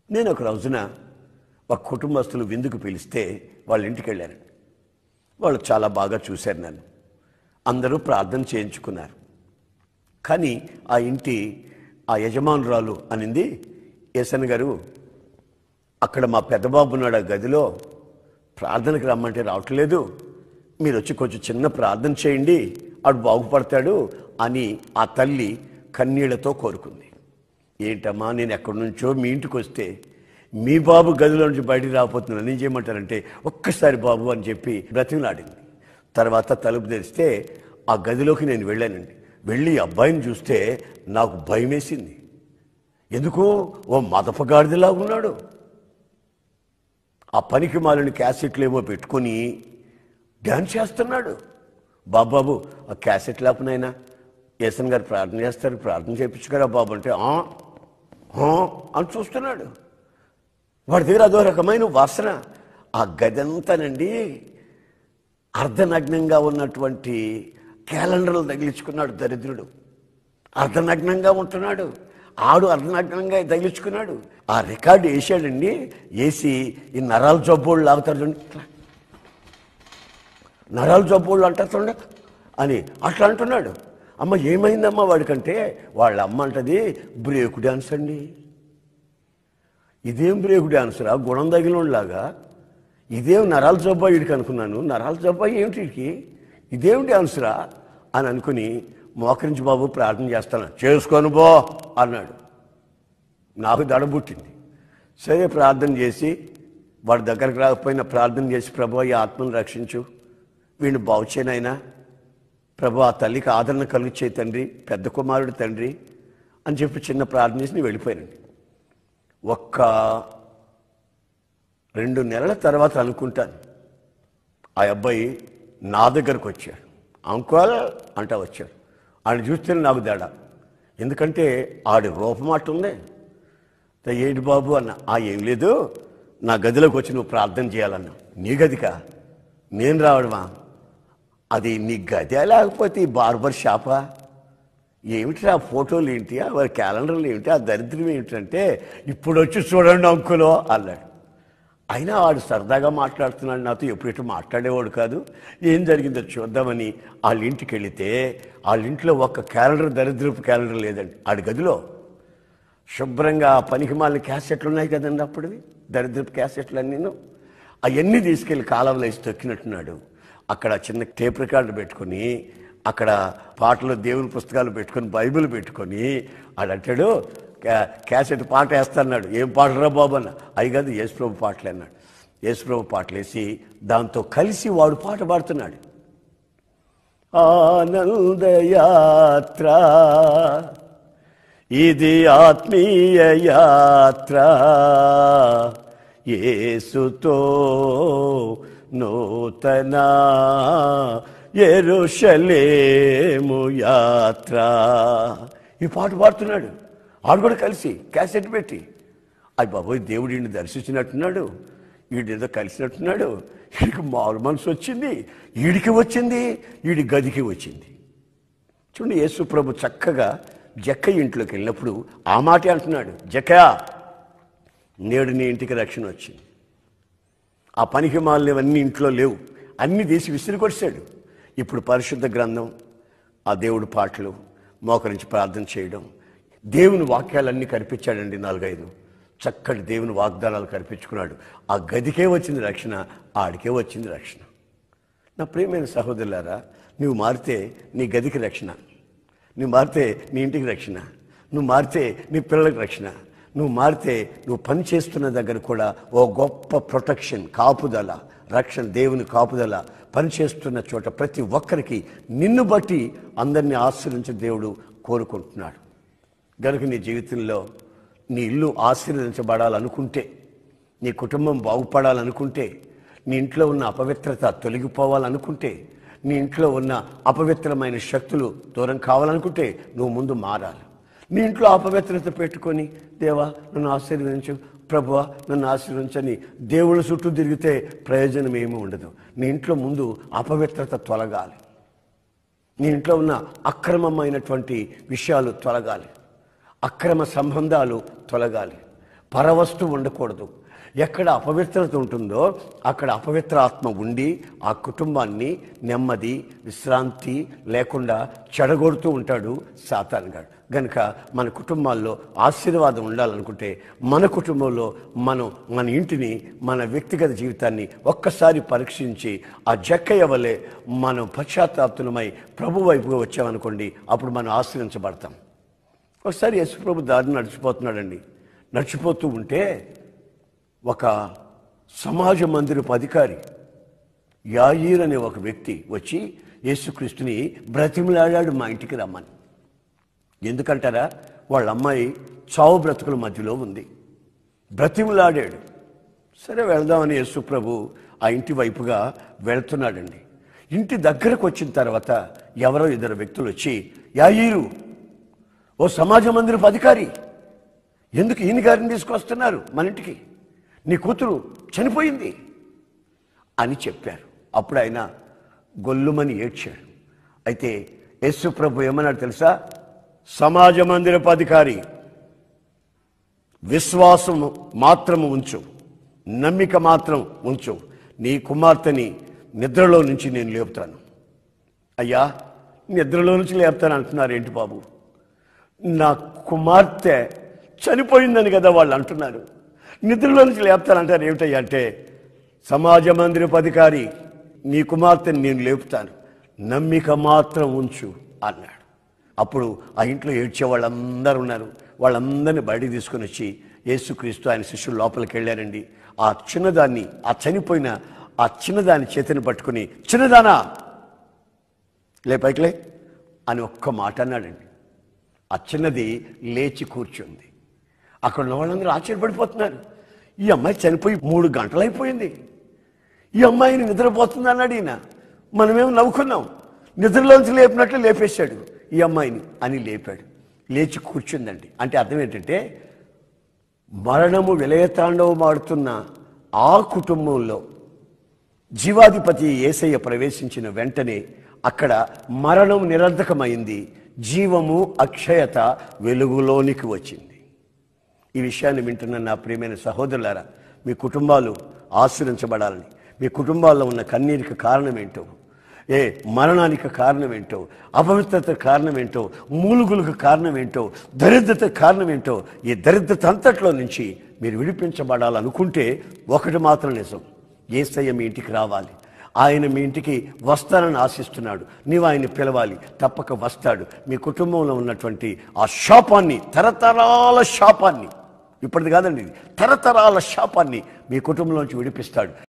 నేను ఒక రోజున ఒక కుటుంబస్తులు విందుకు పిలిస్తే వాళ్ళ ఇంటికి వెళ్ళాను. వాళ్ళు చాలా బాగా చూశారు నన్ను. అందరూ ప్రార్థన చేయించుకున్నారు. కానీ ఆ ఇంటి ఆ యజమానురాలు అనింది, ఏసన్న గారు, అక్కడ మా పెద్దబాబు ఉన్నాడు ఆ గదిలో, ప్రార్థనకు రమ్మంటే రావట్లేదు, మీరు వచ్చి కొంచెం చిన్న ప్రార్థన చేయండి, ఆడు బాగుపడతాడు అని ఆ తల్లి కన్నీళ్లతో కోరుకుంది. ఏంటమ్మా, నేను ఎక్కడి నుంచో మీ ఇంటికి వస్తే మీ బాబు గదిలో నుంచి బయటికి రాకపోతున్నాను, ఏం చేయమంటారంటే ఒక్కసారి బాబు అని చెప్పి బ్రతిమలాడింది. తర్వాత తలుపు తెరిస్తే ఆ గదిలోకి నేను వెళ్ళానండి. వెళ్ళి అబ్బాయిని చూస్తే నాకు భయం వేసింది. ఎందుకు, ఓ మదపగాడిదిలా ఉన్నాడు. ఆ పనికి మాలిన క్యాసెట్లు ఏమో పెట్టుకొని డ్యాన్స్ చేస్తున్నాడు. బాబాబు ఆ క్యాసెట్ లేపనైనా ఏసన్ గారు ప్రార్థన చేస్తారు, ప్రార్థన చేయించుకోరా బాబు అంటే అని చూస్తున్నాడు. వాడి దగ్గర అదో రకమైన వాసన. ఆ గదంతానండి అర్ధనగ్నంగా ఉన్నటువంటి క్యాలెండర్లు తగిలించుకున్నాడు దరిద్రుడు. అర్ధనగ్నంగా ఉంటున్నాడు, ఆడు అర్ధనగ్నంగా తగిలించుకున్నాడు. ఆ రికార్డు వేసాడండి. వేసి ఈ నరాల జబ్బోళ్ళు లాగుతారు చూడండి, నరాల జబ్బోళ్ళు అంటారు అని అట్లా అంటున్నాడు. అమ్మ ఏమైందమ్మా వాడికంటే, వాళ్ళ అమ్మ అంటది బ్రేక్ డ్యాన్స్ అండి. ఇదేం బ్రేక్ డ్యాన్స్రా, గుణం తగిలినలాగా, ఇదేం నరాల జబ్బా వీడికి అనుకున్నాను. నరాల జబ్బా ఏమిటి వీడికి, ఇదేం డ్యాన్స్రా అని అనుకుని మోకరించి బాబు ప్రార్థన చేస్తాను, చేసుకోను బో అన్నాడు. నాకు దడబుట్టింది. సరే ప్రార్థన చేసి, వాడి దగ్గరకు రాకపోయినా ప్రార్థన చేసి, ప్రభు ఈ ఆత్మను రక్షించు, వీడిని బాగు చేయనైనా, ప్రభు ఆ తల్లికి ఆదరణ కలుగు తండ్రి, పెద్ద కుమారుడు తండ్రి అని చెప్పి చిన్న ప్రార్థన చేసి నేను వెళ్ళిపోయానండి. ఒక్క 2 నెలల తర్వాత అనుకుంటాను ఆ అబ్బాయి నా దగ్గరకు వచ్చాడు. అంకుల్ అంటా వచ్చాడు. ఆయన చూస్తే నాకు తేడా, ఎందుకంటే ఆడి రూపమాట ఉంది. ఏంటి బాబు అన్న, ఏం లేదు, నా గదిలోకి వచ్చి నువ్వు ప్రార్థన చేయాలన్నా. నీ గదికా నేను రావడమా, అది నీ గదే లేకపోతే ఈ బార్బర్ షాపా, ఏమిటి ఆ ఫోటోలు ఏంటి, ఆ క్యాలెండర్లు ఏమిటి, ఆ దరిద్రం ఏమిటంటే, ఇప్పుడు వచ్చి చూడండి అంకులో అన్నాడు. అయినా వాడు సరదాగా మాట్లాడుతున్నాడు నాతో, ఎప్పుడెటు మాట్లాడేవాడు కాదు. ఏం జరిగిందో చూద్దామని వాళ్ళ ఇంటికి వెళితే వాళ్ళ ఇంట్లో ఒక్క క్యాలెండర్, దరిద్రపు క్యాలెండర్ లేదండి. ఆడి గదిలో శుభ్రంగా పనికి మాలిన క్యాసెట్లు ఉన్నాయి కదండి, అప్పుడువి దరిద్రపు క్యాసెట్లు అన్నీ, అవన్నీ తీసుకెళ్ళి కాలంలో వేసి తొక్కినట్టున్నాడు. అక్కడ చిన్న టేప్ రికార్డు పెట్టుకొని, అక్కడ పాటలు, దేవుని పుస్తకాలు పెట్టుకొని, బైబిల్ పెట్టుకొని ఆడంటాడు, క్యాసెట్ పాట వేస్తాడు. ఏం పాటరా బాబు అన్న, అవి కాదు యేసుప్రభు పాటలు అన్నాడు. యేసుప్రభు పాటలు వేసి దాంతో కలిసి వాడు పాట పాడుతున్నాడు. ఆనందయాత్ర ఇది ఆత్మీయ యాత్ర, యేసుతో నూతన యెరూషలేము యాత్ర. ఈ పాట పాడుతున్నాడు. ఆడు కూడా కలిసి క్యాసెట్ పెట్టి, అయ్య బాబోయ్ దేవుడిని దర్శించినట్టున్నాడు, వీడితో కలిసినట్టున్నాడు, వీడికి మామూలు మనసు వచ్చింది, వీడికి వచ్చింది, వీడి గదికి వచ్చింది. చూడండి, యేసు ప్రభు చక్కగా జక్కయ్య ఇంట్లోకి వెళ్ళినప్పుడు ఆ మాటే అంటున్నాడు, జక్కయ్య నేడు నీ ఇంటికి రక్షణ వచ్చింది. ఆ పనికి మాలినవన్నీ ఇంట్లో లేవు, అన్నీ తీసి విసిరి కొట్టాడు. ఇప్పుడు పరిశుద్ధ గ్రంథం, ఆ దేవుడి పాటలు, మోకరించి ప్రార్థన చేయడం, దేవుని వాక్యాలన్నీ కనిపించాడండి. 4-5 చక్కటి దేవుని వాగ్దానాలు కనిపించుకున్నాడు. ఆ గదికే వచ్చింది రక్షణ, ఆడికే వచ్చింది రక్షణ. నా ప్రియమైన సహోదరులారా, నువ్వు మారితే నీ గదికి రక్షణ, నువ్వు మారితే నీ ఇంటికి రక్షణ, నువ్వు మారితే నీ పిల్లలకి రక్షణ, నువ్వు మారితే నువ్వు పని చేస్తున్న దగ్గర కూడా ఓ గొప్ప ప్రొటెక్షన్, కాపుదల, రక్షణ, దేవుని కాపుదల. పనిచేస్తున్న చోట ప్రతి ఒక్కరికి నిన్ను బట్టి అందరినీ ఆశీర్వించే దేవుడు కోరుకుంటున్నాడు. గనుక నీ జీవితంలో నీ ఇల్లు ఆశీర్వదించబడాలనుకుంటే, నీ కుటుంబం బాగుపడాలనుకుంటే, నీ ఇంట్లో ఉన్న అపవిత్రత తొలగిపోవాలనుకుంటే, నీ ఇంట్లో ఉన్న అపవిత్రమైన శక్తులు దూరం కావాలనుకుంటే నువ్వు ముందు మారాలి. నీ ఇంట్లో అపవిత్రత పెట్టుకొని, దేవా నన్ను ఆశీర్వదించు, ప్రభువా నన్ను ఆశీర్వదించని దేవుళ్ళ చుట్టూ తిరిగితే ప్రయోజనం ఏమీ ఉండదు. నీ ఇంట్లో ముందు అపవిత్రత తొలగాలి, నీ ఇంట్లో ఉన్న అక్రమమైనటువంటి విషయాలు తొలగాలి, అక్రమ సంబంధాలు తొలగాలి, పరవస్తు ఉండకూడదు. ఎక్కడ అపవిత్రత ఉంటుందో అక్కడ అపవిత్ర ఆత్మ ఉండి ఆ కుటుంబాన్ని నెమ్మది విశ్రాంతి లేకుండా చెడగొడుతూ ఉంటాడు సాతానుగాడు. గనుక మన కుటుంబాల్లో ఆశీర్వాదం ఉండాలనుకుంటే మన కుటుంబంలో మన ఇంటిని, మన వ్యక్తిగత జీవితాన్ని ఒక్కసారి పరీక్షించి ఆ జక్కయ్య వలె మనం పశ్చాత్తాపతులమై ప్రభు వైపుగా వచ్చామనుకోండి, అప్పుడు మనం ఆశ్రయించబడతాం. ఒకసారి యేసు ప్రభు దారిని నడిచిపోతున్నాడండి. నడిచిపోతూ ఉంటే ఒక సమాజ మందిరపు అధికారి యాయీర్ అనే ఒక వ్యక్తి వచ్చి యేసుక్రీస్తుని బ్రతిమలాడాడు మా ఇంటికి రమ్మని. ఎందుకంటారా? వాళ్ళ అమ్మాయి చావు బ్రతుకుల మధ్యలో ఉంది. బ్రతిమలాడాడు. సరే వెళదామని యేసు ప్రభు ఆ ఇంటి వైపుగా వెళుతున్నాడండి. ఇంటి దగ్గరకు వచ్చిన తర్వాత ఎవరో ఇద్దరు వ్యక్తులు వచ్చి, యాయీరు, ఓ సమాజ మందిరపు అధికారి, ఎందుకు ఈయన గారిని తీసుకొస్తున్నారు మన ఇంటికి? నీ కూతురు చనిపోయింది అని చెప్పారు. అప్పుడు ఆయన గొల్లుమని ఏడ్చాడు. అయితే యేసు ప్రభు ఏమన్నాడు తెలుసా? సమాజ మందిరపు అధికారి, విశ్వాసం మాత్రము ఉంచు, నమ్మిక మాత్రం ఉంచు, నీ కుమార్తెని నిద్రలో నుంచి నేను లేపుతాను. అయ్యా, నిద్రలో నుంచి లేపుతాను అంటున్నారు ఏంటి బాబు? నా కుమార్తె చనిపోయిందని కదా వాళ్ళు అంటున్నారు, నిద్రలో నుంచి లేపుతానంటారు ఏమిటయ్యా అంటే, సమాజ మందిరపు అధికారి, నీ కుమార్తెని నేను లేపుతాను, నమ్మిక మాత్రం ఉంచు అన్నాడు. అప్పుడు ఆ ఇంట్లో ఏడ్చే వాళ్ళందరూ ఉన్నారు. వాళ్ళందరినీ బయటికి తీసుకొని వచ్చి యేసుక్రీస్తు ఆయన శిష్యులు లోపలికి వెళ్ళారండి. ఆ చిన్నదాన్ని, ఆ చనిపోయిన ఆ చిన్నదాన్ని చేతిని పట్టుకుని, చిన్నదానా లే పైకిలే అని ఒక్క మాట అన్నాడండి. ఆ చిన్నది లేచి కూర్చుంది. అక్కడ ఉన్న వాళ్ళందరూ ఆశ్చర్యపడిపోతున్నారు. ఈ అమ్మాయి చనిపోయి 3 గంటలు అయిపోయింది, ఈ అమ్మాయిని నిద్రపోతుంది అన్నాడు ఈయన. మనమేమో నవ్వుకున్నాం. నిద్రలోంచి లేపినట్లు లేపేశాడు ఈ అమ్మాయిని అని లేపాడు. లేచి కూర్చుందండి. అంటే అర్థం ఏంటంటే, మరణము విలయతాండవమాడుతున్న ఆ కుటుంబంలో జీవాధిపతి యేసయ్య ప్రవేశించిన వెంటనే అక్కడ మరణం నిరర్ధకమైంది, జీవము అక్షయత వెలుగులోనికి వచ్చింది. ఈ విషయాన్ని వింటున్న నా ప్రియమైన సహోదరులారా, మీ కుటుంబాలు ఆశీర్వదించబడాలని, మీ కుటుంబాల్లో ఉన్న కన్నీరికి కారణం ఏంటో, మరణానికి కారణం ఏంటో, అపవిత్రతకు కారణం ఏంటో, మూలుగులకు కారణం ఏంటో, దరిద్రతకు కారణం ఏంటో, ఈ దరిద్రత అంతట్లో నుంచి మీరు విడిపించబడాలనుకుంటే ఒకటి మాత్రం నిజం, యేసయ్య మీ ఇంటికి రావాలి. ఆయన మీ ఇంటికి వస్తానని ఆశిస్తున్నాడు. నీవు ఆయన్ని పిలవాలి, తప్పక వస్తాడు. మీ కుటుంబంలో ఉన్నటువంటి ఆ శాపాన్ని, తరతరాల శాపాన్ని, ఇప్పటిది కాదండి, తరతరాల శాపాన్ని మీ కుటుంబంలోంచి విడిపిస్తాడు.